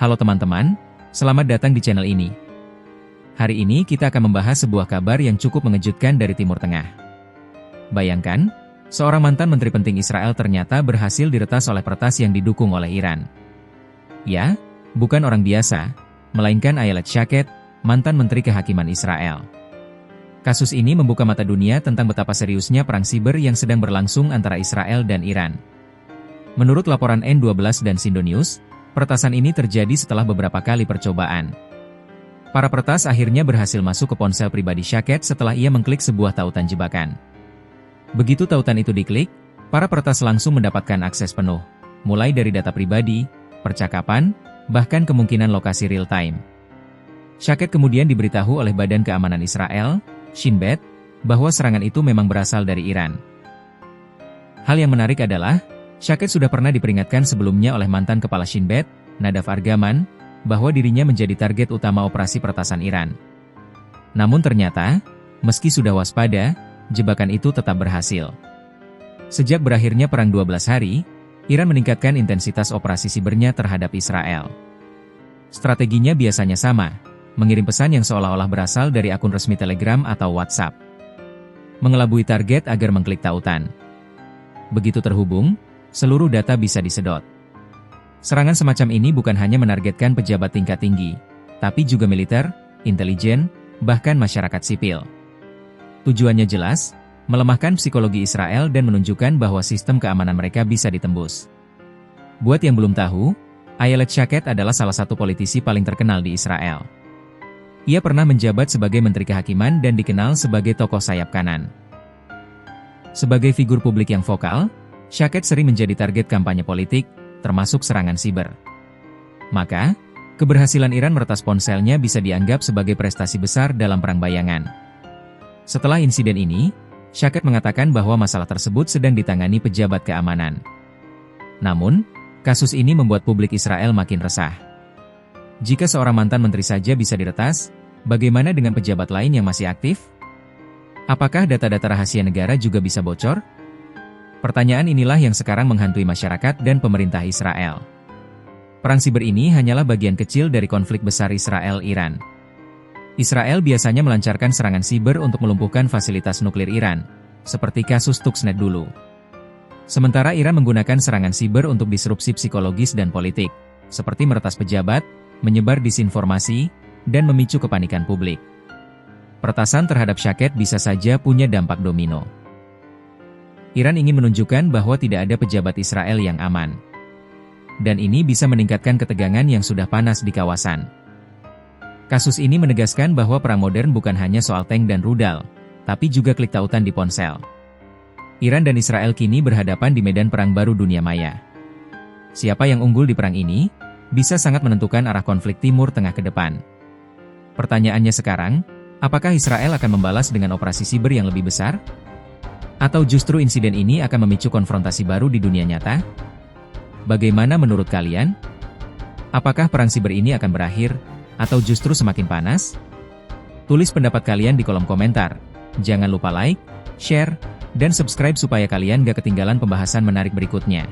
Halo teman-teman, selamat datang di channel ini. Hari ini kita akan membahas sebuah kabar yang cukup mengejutkan dari Timur Tengah. Bayangkan, seorang mantan menteri penting Israel ternyata berhasil diretas oleh peretas yang didukung oleh Iran. Ya, bukan orang biasa, melainkan Ayelet Shaked, mantan menteri kehakiman Israel. Kasus ini membuka mata dunia tentang betapa seriusnya perang siber yang sedang berlangsung antara Israel dan Iran. Menurut laporan N12 dan Sindonews, peretasan ini terjadi setelah beberapa kali percobaan. Para peretas akhirnya berhasil masuk ke ponsel pribadi Shaked setelah ia mengklik sebuah tautan jebakan. Begitu tautan itu diklik, para peretas langsung mendapatkan akses penuh, mulai dari data pribadi, percakapan, bahkan kemungkinan lokasi real-time. Shaked kemudian diberitahu oleh Badan Keamanan Israel, Shin Bet, bahwa serangan itu memang berasal dari Iran. Hal yang menarik adalah, Shaked sudah pernah diperingatkan sebelumnya oleh mantan kepala Shin Bet, Nadav Argaman, bahwa dirinya menjadi target utama operasi peretasan Iran. Namun ternyata, meski sudah waspada, jebakan itu tetap berhasil. Sejak berakhirnya perang 12 hari, Iran meningkatkan intensitas operasi sibernya terhadap Israel. Strateginya biasanya sama, mengirim pesan yang seolah-olah berasal dari akun resmi Telegram atau WhatsApp. Mengelabui target agar mengklik tautan. Begitu terhubung, seluruh data bisa disedot. Serangan semacam ini bukan hanya menargetkan pejabat tingkat tinggi, tapi juga militer, intelijen, bahkan masyarakat sipil. Tujuannya jelas, melemahkan psikologi Israel dan menunjukkan bahwa sistem keamanan mereka bisa ditembus. Buat yang belum tahu, Ayelet Shaked adalah salah satu politisi paling terkenal di Israel. Ia pernah menjabat sebagai Menteri Kehakiman dan dikenal sebagai tokoh sayap kanan. Sebagai figur publik yang vokal, Shaked sering menjadi target kampanye politik, termasuk serangan siber. Maka, keberhasilan Iran meretas ponselnya bisa dianggap sebagai prestasi besar dalam perang bayangan. Setelah insiden ini, Shaked mengatakan bahwa masalah tersebut sedang ditangani pejabat keamanan. Namun, kasus ini membuat publik Israel makin resah. Jika seorang mantan menteri saja bisa diretas, bagaimana dengan pejabat lain yang masih aktif? Apakah data-data rahasia negara juga bisa bocor? Pertanyaan inilah yang sekarang menghantui masyarakat dan pemerintah Israel. Perang siber ini hanyalah bagian kecil dari konflik besar Israel-Iran. Israel biasanya melancarkan serangan siber untuk melumpuhkan fasilitas nuklir Iran, seperti kasus Stuxnet dulu. Sementara Iran menggunakan serangan siber untuk disrupsi psikologis dan politik, seperti meretas pejabat, menyebar disinformasi, dan memicu kepanikan publik. Peretasan terhadap Shaked bisa saja punya dampak domino. Iran ingin menunjukkan bahwa tidak ada pejabat Israel yang aman. Dan ini bisa meningkatkan ketegangan yang sudah panas di kawasan. Kasus ini menegaskan bahwa perang modern bukan hanya soal tank dan rudal, tapi juga klik tautan di ponsel. Iran dan Israel kini berhadapan di medan perang baru dunia maya. Siapa yang unggul di perang ini, bisa sangat menentukan arah konflik Timur Tengah ke depan. Pertanyaannya sekarang, apakah Israel akan membalas dengan operasi siber yang lebih besar? Atau justru insiden ini akan memicu konfrontasi baru di dunia nyata? Bagaimana menurut kalian? Apakah perang siber ini akan berakhir, atau justru semakin panas? Tulis pendapat kalian di kolom komentar. Jangan lupa like, share, dan subscribe supaya kalian gak ketinggalan pembahasan menarik berikutnya.